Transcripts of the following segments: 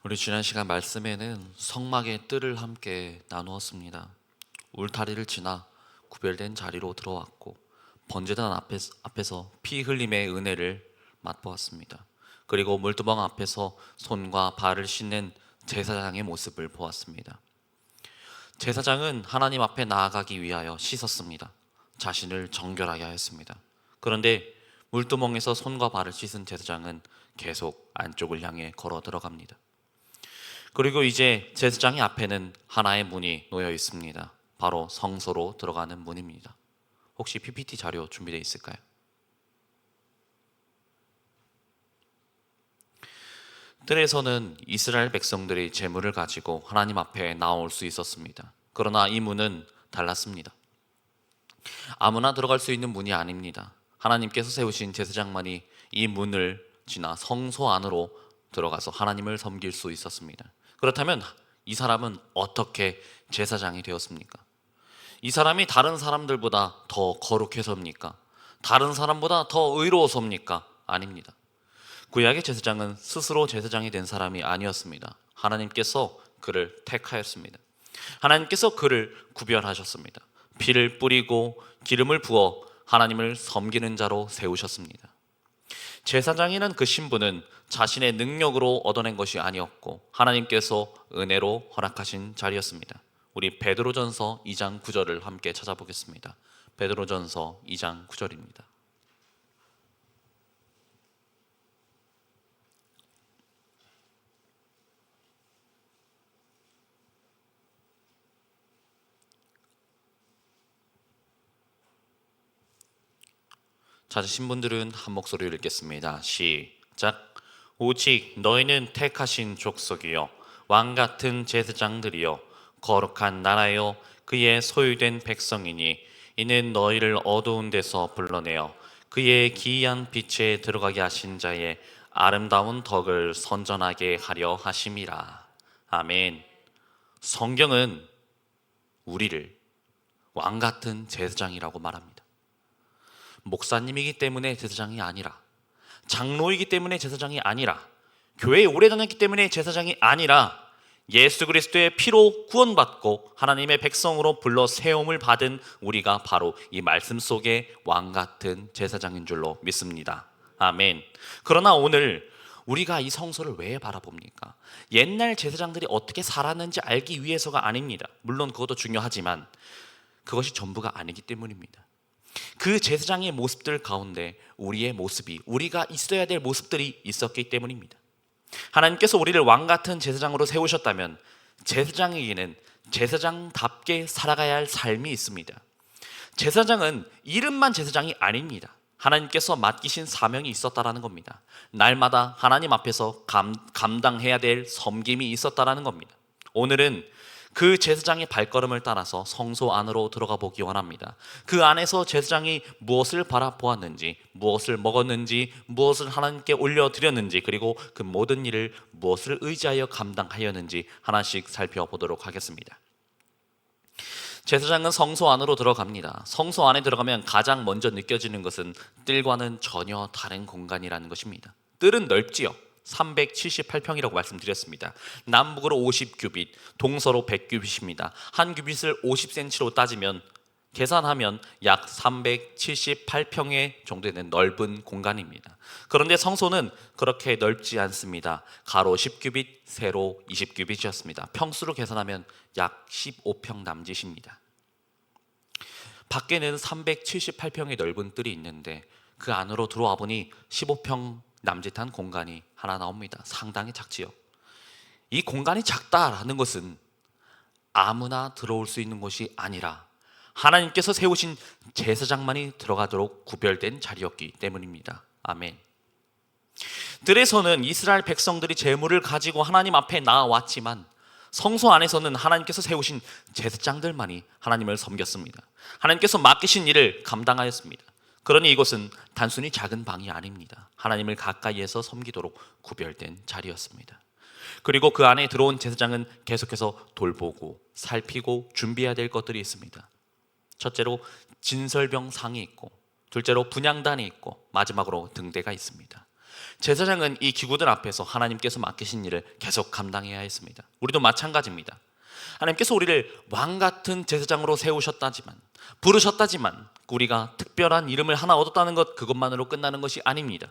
우리 지난 시간 말씀에는 성막의 뜰을 함께 나누었습니다. 울타리를 지나 구별된 자리로 들어왔고 번제단 앞에서 피 흘림의 은혜를 맛보았습니다. 그리고 물두멍 앞에서 손과 발을 씻는 제사장의 모습을 보았습니다. 제사장은 하나님 앞에 나아가기 위하여 씻었습니다. 자신을 정결하게 하였습니다. 그런데 물두멍에서 손과 발을 씻은 제사장은 계속 안쪽을 향해 걸어 들어갑니다. 그리고 이제 제사장의 앞에는 하나의 문이 놓여 있습니다. 바로 성소로 들어가는 문입니다. 혹시 PPT 자료 준비되어 있을까요? 뜰에서는 이스라엘 백성들이 제물을 가지고 하나님 앞에 나올 수 있었습니다. 그러나 이 문은 달랐습니다. 아무나 들어갈 수 있는 문이 아닙니다. 하나님께서 세우신 제사장만이 이 문을 지나 성소 안으로 들어가서 하나님을 섬길 수 있었습니다. 그렇다면 이 사람은 어떻게 제사장이 되었습니까? 이 사람이 다른 사람들보다 더 거룩해서입니까? 다른 사람보다 더 의로워서입니까? 아닙니다. 구약의 제사장은 스스로 제사장이 된 사람이 아니었습니다. 하나님께서 그를 택하였습니다. 하나님께서 그를 구별하셨습니다. 피를 뿌리고 기름을 부어 하나님을 섬기는 자로 세우셨습니다. 제사장이라는 그 신분은 자신의 능력으로 얻어낸 것이 아니었고 하나님께서 은혜로 허락하신 자리였습니다. 우리 베드로전서 2장 9절을 함께 찾아보겠습니다. 베드로전서 2장 9절입니다. 찾으신 분들은 한 목소리로 읽겠습니다. 시작. 오직 너희는 택하신 족속이요 왕같은 제사장들이요 거룩한 나라요 그의 소유된 백성이니 이는 너희를 어두운 데서 불러내어 그의 기이한 빛에 들어가게 하신 자의 아름다운 덕을 선전하게 하려 하심이라. 아멘. 성경은 우리를 왕같은 제사장이라고 말합니다. 목사님이기 때문에 제사장이 아니라, 장로이기 때문에 제사장이 아니라, 교회에 오래 다녔기 때문에 제사장이 아니라 예수 그리스도의 피로 구원받고 하나님의 백성으로 불러 세움을 받은 우리가 바로 이 말씀 속의 왕같은 제사장인 줄로 믿습니다. 아멘. 그러나 오늘 우리가 이 성소를 왜 바라봅니까? 옛날 제사장들이 어떻게 살았는지 알기 위해서가 아닙니다. 물론 그것도 중요하지만 그것이 전부가 아니기 때문입니다. 그 제사장의 모습들 가운데 우리의 모습이, 우리가 있어야 될 모습들이 있었기 때문입니다. 하나님께서 우리를 왕같은 제사장으로 세우셨다면 제사장에게는 제사장답게 살아가야 할 삶이 있습니다. 제사장은 이름만 제사장이 아닙니다. 하나님께서 맡기신 사명이 있었다라는 겁니다. 날마다 하나님 앞에서 감당해야 될 섬김이 있었다라는 겁니다. 오늘은 그 제사장의 발걸음을 따라서 성소 안으로 들어가 보기 원합니다. 그 안에서 제사장이 무엇을 바라보았는지, 무엇을 먹었는지, 무엇을 하나님께 올려드렸는지, 그리고 그 모든 일을 무엇을 의지하여 감당하였는지 하나씩 살펴보도록 하겠습니다. 제사장은 성소 안으로 들어갑니다. 성소 안에 들어가면 가장 먼저 느껴지는 것은 뜰과는 전혀 다른 공간이라는 것입니다. 뜰은 넓지요. 378평이라고 말씀드렸습니다. 남북으로 50규빗, 동서로 100규빗입니다. 한 규빗을 50cm로 따지면 계산하면 약 378평의 정도 되는 넓은 공간입니다. 그런데 성소는 그렇게 넓지 않습니다. 가로 10규빗, 세로 20규빗이었습니다. 평수로 계산하면 약 15평 남짓입니다. 밖에는 378평의 넓은 뜰이 있는데 그 안으로 들어와 보니 15평 남짓한 공간이 하나 나옵니다. 상당히 작지요. 이 공간이 작다라는 것은 아무나 들어올 수 있는 곳이 아니라 하나님께서 세우신 제사장만이 들어가도록 구별된 자리였기 때문입니다. 아멘. 뜰에서는 이스라엘 백성들이 제물을 가지고 하나님 앞에 나아왔지만 성소 안에서는 하나님께서 세우신 제사장들만이 하나님을 섬겼습니다. 하나님께서 맡기신 일을 감당하였습니다. 그러니 이곳은 단순히 작은 방이 아닙니다. 하나님을 가까이에서 섬기도록 구별된 자리였습니다. 그리고 그 안에 들어온 제사장은 계속해서 돌보고 살피고 준비해야 될 것들이 있습니다. 첫째로 진설병상이 있고, 둘째로 분향단이 있고, 마지막으로 등대가 있습니다. 제사장은 이 기구들 앞에서 하나님께서 맡기신 일을 계속 감당해야 했습니다. 우리도 마찬가지입니다. 하나님께서 우리를 왕같은 제사장으로 세우셨다지만, 부르셨다지만 우리가 특별한 이름을 하나 얻었다는 것, 그것만으로 끝나는 것이 아닙니다.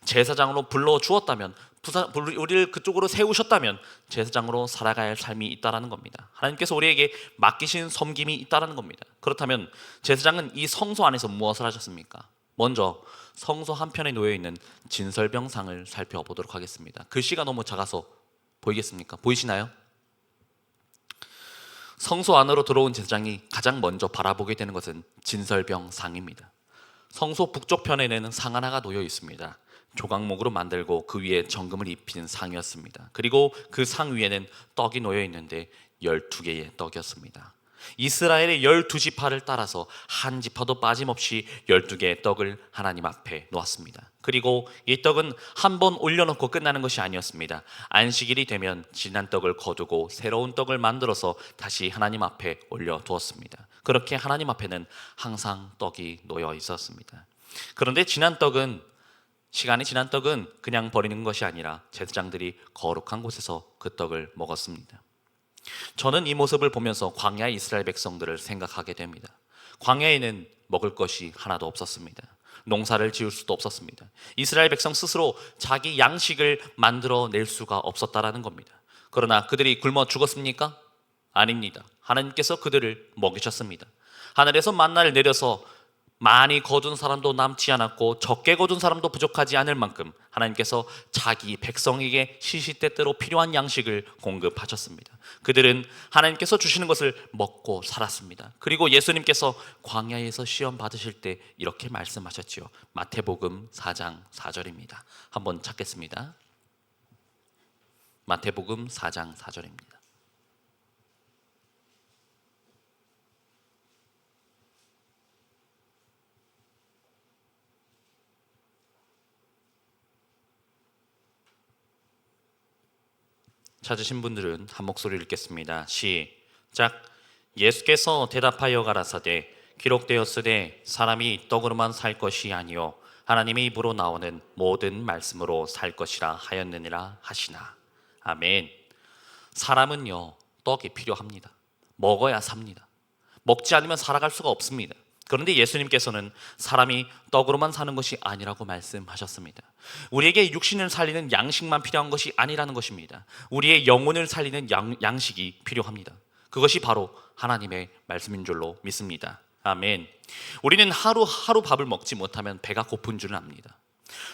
제사장으로 불러주었다면, 우리를 그쪽으로 세우셨다면 제사장으로 살아가야 할 삶이 있다는 겁니다. 하나님께서 우리에게 맡기신 섬김이 있다는 겁니다. 그렇다면 제사장은 이 성소 안에서 무엇을 하셨습니까? 먼저 성소 한편에 놓여있는 진설병상을 살펴보도록 하겠습니다. 글씨가 너무 작아서 보이겠습니까? 보이시나요? 성소 안으로 들어온 제사장이 가장 먼저 바라보게 되는 것은 진설병상입니다. 성소 북쪽 편에는 상 하나가 놓여 있습니다. 조각목으로 만들고 그 위에 정금을 입힌 상이었습니다. 그리고 그 상 위에는 떡이 놓여 있는데 12개의 떡이었습니다. 이스라엘의 12지파를 따라서 한 지파도 빠짐없이 12개의 떡을 하나님 앞에 놓았습니다. 그리고 이 떡은 한 번 올려놓고 끝나는 것이 아니었습니다. 안식일이 되면 지난 떡을 거두고 새로운 떡을 만들어서 다시 하나님 앞에 올려두었습니다. 그렇게 하나님 앞에는 항상 떡이 놓여 있었습니다. 그런데 시간이 지난 떡은 그냥 버리는 것이 아니라 제사장들이 거룩한 곳에서 그 떡을 먹었습니다. 저는 이 모습을 보면서 광야의 이스라엘 백성들을 생각하게 됩니다. 광야에는 먹을 것이 하나도 없었습니다. 농사를 지을 수도 없었습니다. 이스라엘 백성 스스로 자기 양식을 만들어낼 수가 없었다라는 겁니다. 그러나 그들이 굶어 죽었습니까? 아닙니다. 하나님께서 그들을 먹이셨습니다. 하늘에서 만나를 내려서 많이 거둔 사람도 남지 않았고 적게 거둔 사람도 부족하지 않을 만큼 하나님께서 자기 백성에게 시시때때로 필요한 양식을 공급하셨습니다. 그들은 하나님께서 주시는 것을 먹고 살았습니다. 그리고 예수님께서 광야에서 시험 받으실 때 이렇게 말씀하셨지요. 마태복음 4장 4절입니다. 한번 찾겠습니다. 마태복음 4장 4절입니다. 찾으신 분들은 한 목소리를 읽겠습니다. 시작. 예수께서 대답하여 가라사대 기록되었으되 사람이 떡으로만 살 것이 아니요 하나님의 입으로 나오는 모든 말씀으로 살 것이라 하였느니라 하시나. 아멘. 사람은요 떡이 필요합니다. 먹어야 삽니다. 먹지 않으면 살아갈 수가 없습니다. 그런데 예수님께서는 사람이 떡으로만 사는 것이 아니라고 말씀하셨습니다. 우리에게 육신을 살리는 양식만 필요한 것이 아니라는 것입니다. 우리의 영혼을 살리는 양식이 필요합니다. 그것이 바로 하나님의 말씀인 줄로 믿습니다. 아멘. 우리는 하루하루 밥을 먹지 못하면 배가 고픈 줄을 압니다.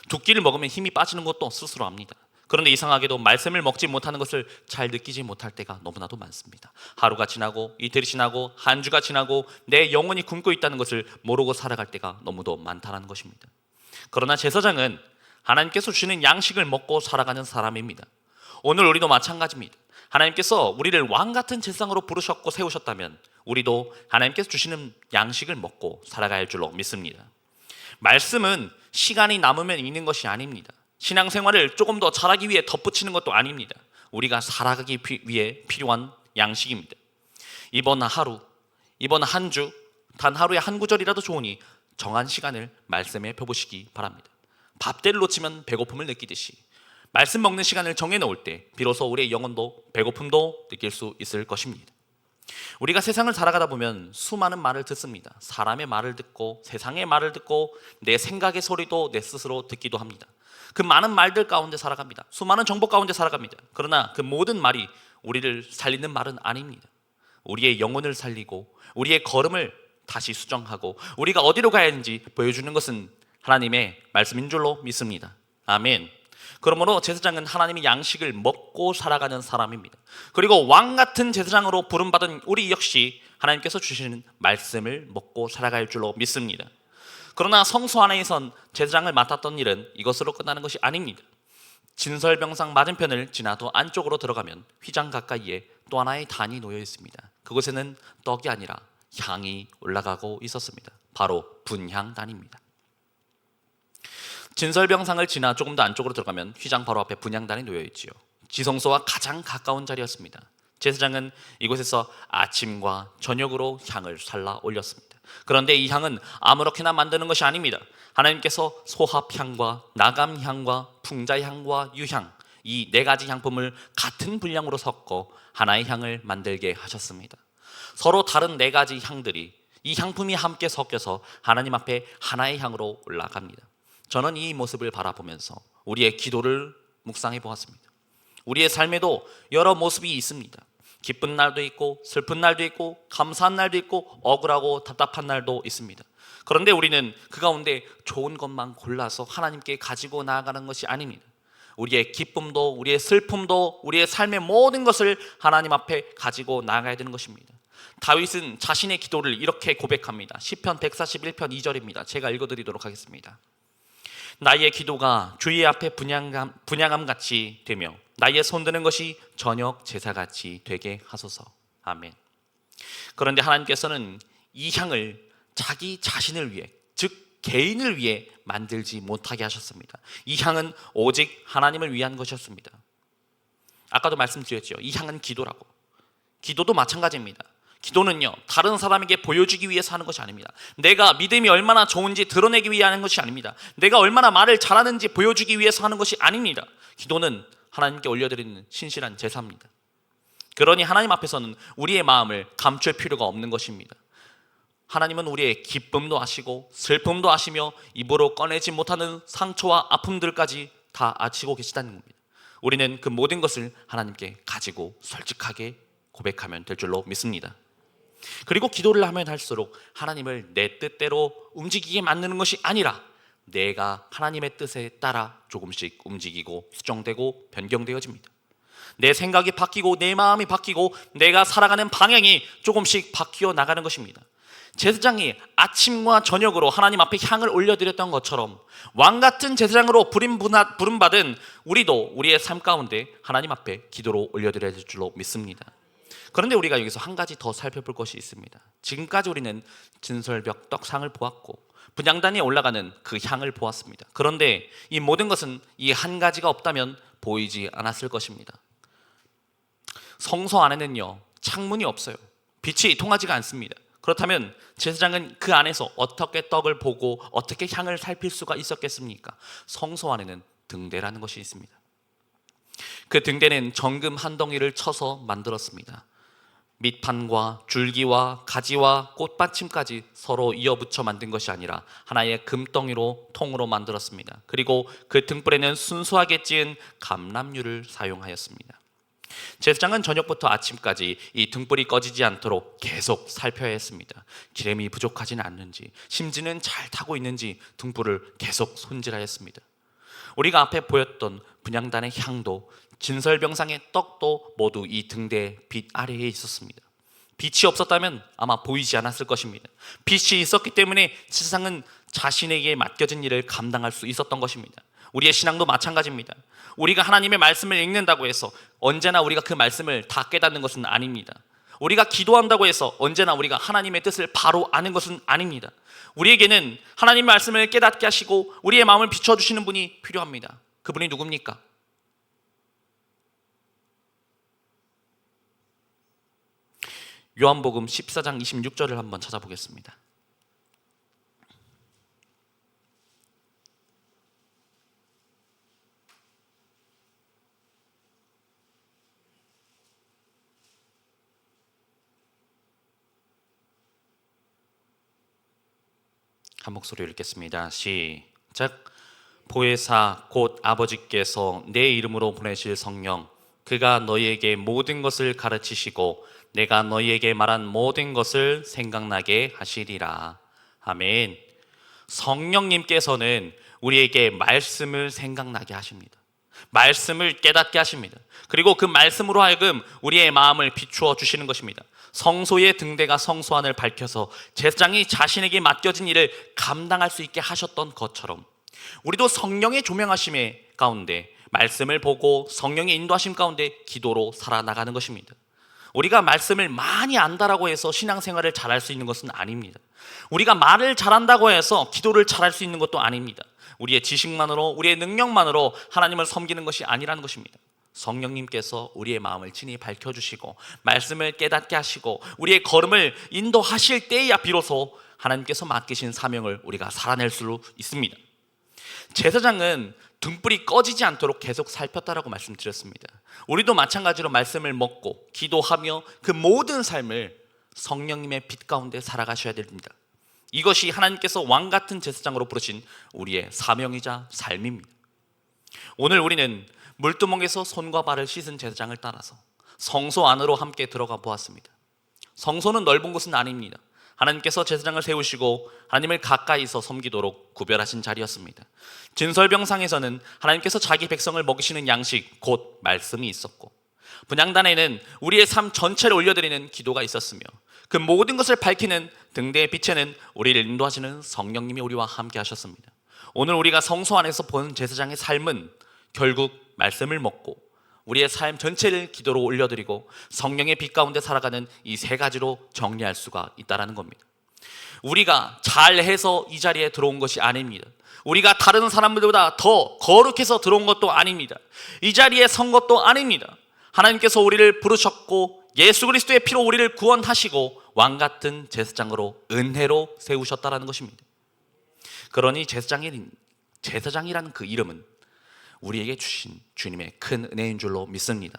두 끼를 먹으면 힘이 빠지는 것도 스스로 압니다. 그런데 이상하게도 말씀을 먹지 못하는 것을 잘 느끼지 못할 때가 너무나도 많습니다. 하루가 지나고 이틀이 지나고 한 주가 지나고 내 영혼이 굶고 있다는 것을 모르고 살아갈 때가 너무도 많다는 것입니다. 그러나 제사장은 하나님께서 주시는 양식을 먹고 살아가는 사람입니다. 오늘 우리도 마찬가지입니다. 하나님께서 우리를 왕같은 제사장으로 부르셨고 세우셨다면 우리도 하나님께서 주시는 양식을 먹고 살아가야 할 줄로 믿습니다. 말씀은 시간이 남으면 읽는 것이 아닙니다. 신앙생활을 조금 더 잘하기 위해 덧붙이는 것도 아닙니다. 우리가 살아가기 위해 필요한 양식입니다. 이번 하루, 이번 한 주, 단 하루에 한 구절이라도 좋으니 정한 시간을 말씀에 펴보시기 바랍니다. 밥때를 놓치면 배고픔을 느끼듯이 말씀 먹는 시간을 정해놓을 때 비로소 우리의 영혼도 배고픔도 느낄 수 있을 것입니다. 우리가 세상을 살아가다 보면 수많은 말을 듣습니다. 사람의 말을 듣고 세상의 말을 듣고 내 생각의 소리도 내 스스로 듣기도 합니다. 그 많은 말들 가운데 살아갑니다. 수많은 정보 가운데 살아갑니다. 그러나 그 모든 말이 우리를 살리는 말은 아닙니다. 우리의 영혼을 살리고 우리의 걸음을 다시 수정하고 우리가 어디로 가야 하는지 보여주는 것은 하나님의 말씀인 줄로 믿습니다. 아멘. 그러므로 제사장은 하나님의 양식을 먹고 살아가는 사람입니다. 그리고 왕같은 제사장으로 부름받은 우리 역시 하나님께서 주시는 말씀을 먹고 살아갈 줄로 믿습니다. 그러나 성소 안에선 제사장을 맡았던 일은 이것으로 끝나는 것이 아닙니다. 진설병상 맞은편을 지나도 안쪽으로 들어가면 휘장 가까이에 또 하나의 단이 놓여 있습니다. 그곳에는 떡이 아니라 향이 올라가고 있었습니다. 바로 분향단입니다. 진설병상을 지나 조금 더 안쪽으로 들어가면 휘장 바로 앞에 분향단이 놓여 있지요. 지성소와 가장 가까운 자리였습니다. 제사장은 이곳에서 아침과 저녁으로 향을 살라 올렸습니다. 그런데 이 향은 아무렇게나 만드는 것이 아닙니다. 하나님께서 소합향과 나감향과 풍자향과 유향, 이 네 가지 향품을 같은 분량으로 섞어 하나의 향을 만들게 하셨습니다. 서로 다른 네 가지 향들이, 이 향품이 함께 섞여서 하나님 앞에 하나의 향으로 올라갑니다. 저는 이 모습을 바라보면서 우리의 기도를 묵상해 보았습니다. 우리의 삶에도 여러 모습이 있습니다. 기쁜 날도 있고 슬픈 날도 있고 감사한 날도 있고 억울하고 답답한 날도 있습니다. 그런데 우리는 그 가운데 좋은 것만 골라서 하나님께 가지고 나아가는 것이 아닙니다. 우리의 기쁨도 우리의 슬픔도 우리의 삶의 모든 것을 하나님 앞에 가지고 나아가야 되는 것입니다. 다윗은 자신의 기도를 이렇게 고백합니다. 시편 141편 2절입니다. 제가 읽어드리도록 하겠습니다. 나의 기도가 주의 앞에 분향함같이 되며 나의 손드는 것이 저녁 제사같이 되게 하소서. 아멘. 그런데 하나님께서는 이 향을 자기 자신을 위해, 즉 개인을 위해 만들지 못하게 하셨습니다. 이 향은 오직 하나님을 위한 것이었습니다. 아까도 말씀드렸죠. 이 향은 기도라고. 기도도 마찬가지입니다. 기도는요, 다른 사람에게 보여주기 위해서 하는 것이 아닙니다. 내가 믿음이 얼마나 좋은지 드러내기 위해 하는 것이 아닙니다. 내가 얼마나 말을 잘하는지 보여주기 위해서 하는 것이 아닙니다. 기도는 하나님께 올려드리는 신실한 제사입니다. 그러니 하나님 앞에서는 우리의 마음을 감출 필요가 없는 것입니다. 하나님은 우리의 기쁨도 아시고 슬픔도 아시며 입으로 꺼내지 못하는 상처와 아픔들까지 다 아시고 계시다는 겁니다. 우리는 그 모든 것을 하나님께 가지고 솔직하게 고백하면 될 줄로 믿습니다. 그리고 기도를 하면 할수록 하나님을 내 뜻대로 움직이게 만드는 것이 아니라 내가 하나님의 뜻에 따라 조금씩 움직이고 수정되고 변경되어집니다. 내 생각이 바뀌고 내 마음이 바뀌고 내가 살아가는 방향이 조금씩 바뀌어 나가는 것입니다. 제사장이 아침과 저녁으로 하나님 앞에 향을 올려드렸던 것처럼 왕같은 제사장으로 부름받은 우리도 우리의 삶 가운데 하나님 앞에 기도로 올려드려야 될 줄로 믿습니다. 그런데 우리가 여기서 한 가지 더 살펴볼 것이 있습니다. 지금까지 우리는 진설벽 떡상을 보았고 분향단에 올라가는 그 향을 보았습니다. 그런데 이 모든 것은 이 한 가지가 없다면 보이지 않았을 것입니다. 성소 안에는요, 창문이 없어요. 빛이 통하지가 않습니다. 그렇다면 제사장은 그 안에서 어떻게 떡을 보고 어떻게 향을 살필 수가 있었겠습니까? 성소 안에는 등대라는 것이 있습니다. 그 등대는 정금 한 덩이를 쳐서 만들었습니다. 밑판과 줄기와 가지와 꽃받침까지 서로 이어붙여 만든 것이 아니라 하나의 금덩이로 통으로 만들었습니다. 그리고 그 등불에는 순수하게 찌은 감람유를 사용하였습니다. 제사장은 저녁부터 아침까지 이 등불이 꺼지지 않도록 계속 살펴야 했습니다. 기름이 부족하지는 않는지, 심지는 잘 타고 있는지 등불을 계속 손질하였습니다. 우리가 앞에 보였던 분향단의 향도 진설병상의 떡도 모두 이 등대의 빛 아래에 있었습니다. 빛이 없었다면 아마 보이지 않았을 것입니다. 빛이 있었기 때문에 제사장은 자신에게 맡겨진 일을 감당할 수 있었던 것입니다. 우리의 신앙도 마찬가지입니다. 우리가 하나님의 말씀을 읽는다고 해서 언제나 우리가 그 말씀을 다 깨닫는 것은 아닙니다. 우리가 기도한다고 해서 언제나 우리가 하나님의 뜻을 바로 아는 것은 아닙니다. 우리에게는 하나님의 말씀을 깨닫게 하시고 우리의 마음을 비춰주시는 분이 필요합니다. 그분이 누굽니까? 요한복음 14장 26절을 한번 찾아보겠습니다. 한 목소리로 읽겠습니다. 시작. 보혜사 곧 아버지께서 내 이름으로 보내실 성령, 그가 너희에게 모든 것을 가르치시고 내가 너희에게 말한 모든 것을 생각나게 하시리라. 아멘. 성령님께서는 우리에게 말씀을 생각나게 하십니다. 말씀을 깨닫게 하십니다. 그리고 그 말씀으로 하여금 우리의 마음을 비추어 주시는 것입니다. 성소의 등대가 성소 안을 밝혀서 제사장이 자신에게 맡겨진 일을 감당할 수 있게 하셨던 것처럼 우리도 성령의 조명하심의 가운데 말씀을 보고 성령의 인도하심 가운데 기도로 살아나가는 것입니다. 우리가 말씀을 많이 안다라고 해서 신앙생활을 잘할 수 있는 것은 아닙니다. 우리가 말을 잘한다고 해서 기도를 잘할 수 있는 것도 아닙니다. 우리의 지식만으로, 우리의 능력만으로 하나님을 섬기는 것이 아니라는 것입니다. 성령님께서 우리의 마음을 친히 밝혀주시고 말씀을 깨닫게 하시고 우리의 걸음을 인도하실 때야 비로소 하나님께서 맡기신 사명을 우리가 살아낼 수 있습니다. 제사장은 등불이 꺼지지 않도록 계속 살폈다라고 말씀드렸습니다. 우리도 마찬가지로 말씀을 먹고 기도하며 그 모든 삶을 성령님의 빛 가운데 살아가셔야 됩니다. 이것이 하나님께서 왕같은 제사장으로 부르신 우리의 사명이자 삶입니다. 오늘 우리는 물두멍에서 손과 발을 씻은 제사장을 따라서 성소 안으로 함께 들어가 보았습니다. 성소는 넓은 곳은 아닙니다. 하나님께서 제사장을 세우시고 하나님을 가까이서 섬기도록 구별하신 자리였습니다. 진설병상에서는 하나님께서 자기 백성을 먹이시는 양식 곧 말씀이 있었고, 분향단에는 우리의 삶 전체를 올려드리는 기도가 있었으며, 그 모든 것을 밝히는 등대의 빛에는 우리를 인도하시는 성령님이 우리와 함께 하셨습니다. 오늘 우리가 성소 안에서 본 제사장의 삶은 결국 말씀을 먹고 우리의 삶 전체를 기도로 올려드리고 성령의 빛 가운데 살아가는 이 세 가지로 정리할 수가 있다는 겁니다. 우리가 잘해서 이 자리에 들어온 것이 아닙니다. 우리가 다른 사람들보다 더 거룩해서 들어온 것도 아닙니다. 이 자리에 선 것도 아닙니다. 하나님께서 우리를 부르셨고 예수 그리스도의 피로 우리를 구원하시고 왕같은 제사장으로 은혜로 세우셨다는 것입니다. 그러니 제사장이라는 그 이름은 우리에게 주신 주님의 큰 은혜인 줄로 믿습니다.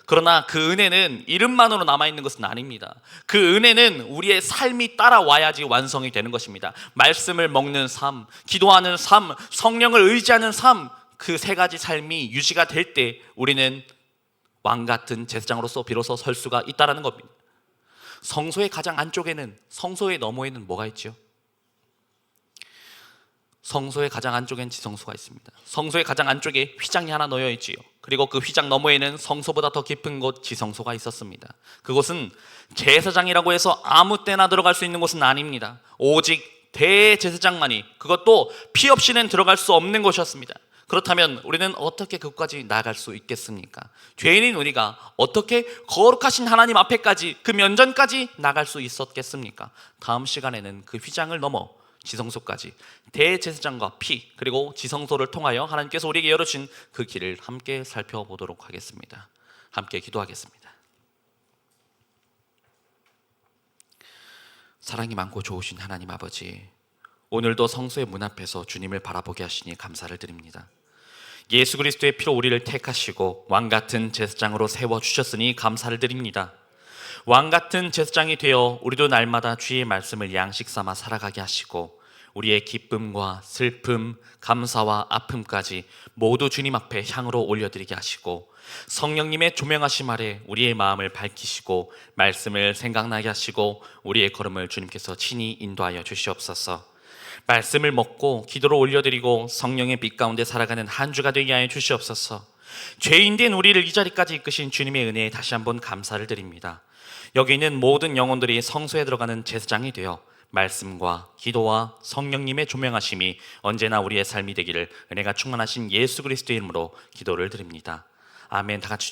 그러나 그 은혜는 이름만으로 남아있는 것은 아닙니다. 그 은혜는 우리의 삶이 따라와야지 완성이 되는 것입니다. 말씀을 먹는 삶, 기도하는 삶, 성령을 의지하는 삶, 그 세 가지 삶이 유지가 될 때 우리는 왕같은 제사장으로서 비로소 설 수가 있다는 겁니다. 성소의 가장 안쪽에는, 성소의 너머에는 뭐가 있죠? 성소의 가장 안쪽엔 지성소가 있습니다. 성소의 가장 안쪽에 휘장이 하나 놓여 있지요. 그리고 그 휘장 너머에는 성소보다 더 깊은 곳 지성소가 있었습니다. 그곳은 제사장이라고 해서 아무 때나 들어갈 수 있는 곳은 아닙니다. 오직 대제사장만이, 그것도 피 없이는 들어갈 수 없는 곳이었습니다. 그렇다면 우리는 어떻게 그곳까지 나아갈 수 있겠습니까? 죄인인 우리가 어떻게 거룩하신 하나님 앞에까지, 그 면전까지 나갈 수 있었겠습니까? 다음 시간에는 그 휘장을 넘어 지성소까지 대제사장과 피, 그리고 지성소를 통하여 하나님께서 우리에게 열어주신 그 길을 함께 살펴보도록 하겠습니다. 함께 기도하겠습니다. 사랑이 많고 좋으신 하나님 아버지, 오늘도 성소의 문 앞에서 주님을 바라보게 하시니 감사를 드립니다. 예수 그리스도의 피로 우리를 택하시고 왕같은 제사장으로 세워주셨으니 감사를 드립니다. 왕같은 제사장이 되어 우리도 날마다 주의 말씀을 양식 삼아 살아가게 하시고 우리의 기쁨과 슬픔, 감사와 아픔까지 모두 주님 앞에 향으로 올려드리게 하시고 성령님의 조명하심 아래 우리의 마음을 밝히시고 말씀을 생각나게 하시고 우리의 걸음을 주님께서 친히 인도하여 주시옵소서. 말씀을 먹고 기도로 올려드리고 성령의 빛 가운데 살아가는 한 주가 되게 하여 주시옵소서. 죄인된 우리를 이 자리까지 이끄신 주님의 은혜에 다시 한번 감사를 드립니다. 여기 있는 모든 영혼들이 성소에 들어가는 제사장이 되어 말씀과 기도와 성령님의 조명하심이 언제나 우리의 삶이 되기를 은혜가 충만하신 예수 그리스도의 이름으로 기도를 드립니다. 아멘. 다 같이